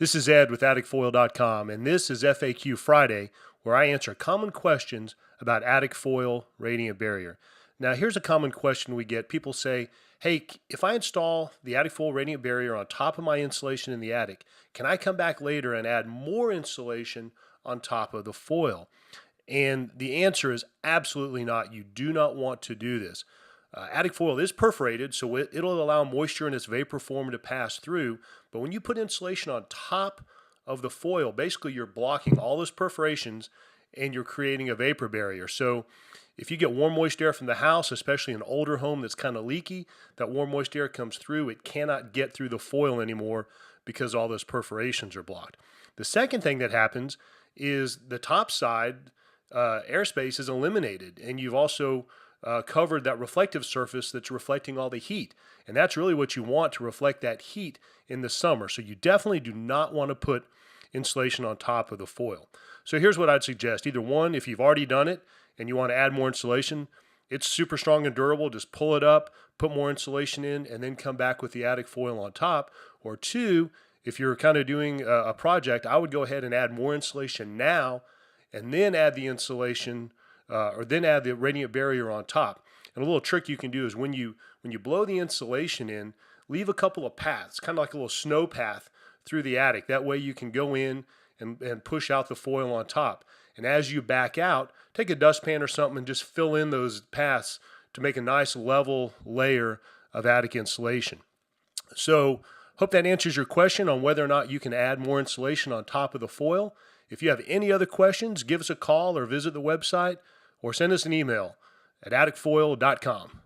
This is Ed with AtticFoil.com, and this is FAQ Friday, where I answer common questions about AtticFoil radiant barrier. Now, here's a common question we get. People say, hey, if I install the AtticFoil radiant barrier on top of my insulation in the attic, can I come back later and add more insulation on top of the foil? And the answer is absolutely not. You do not want to do this. AtticFoil is perforated, so it'll allow moisture in its vapor form to pass through. But when you put insulation on top of the foil, basically you're blocking all those perforations and you're creating a vapor barrier. So if you get warm, moist air from the house, especially an older home that's kind of leaky, that warm, moist air comes through, it cannot get through the foil anymore because all those perforations are blocked. The second thing that happens is the top side airspace is eliminated, and you've also covered that reflective surface that's reflecting all the heat. And that's really what you want, to reflect that heat in the summer. So you definitely do not want to put insulation on top of the foil. So here's what I'd suggest. Either one, if you've already done it and you want to add more insulation, it's super strong and durable. Just pull it up, put more insulation in, and then come back with the AtticFoil on top. Or two, if you're kind of doing a project, I would go ahead and add more insulation now and then add the insulation or then add the radiant barrier on top. And a little trick you can do is when you blow the insulation in, leave a couple of paths, kind of like a little snow path through the attic. That way you can go in and push out the foil on top. And as you back out, take a dustpan or something and just fill in those paths to make a nice level layer of attic insulation. So hope that answers your question on whether or not you can add more insulation on top of the foil. If you have any other questions, give us a call or visit the website, or send us an email at AtticFoil.com.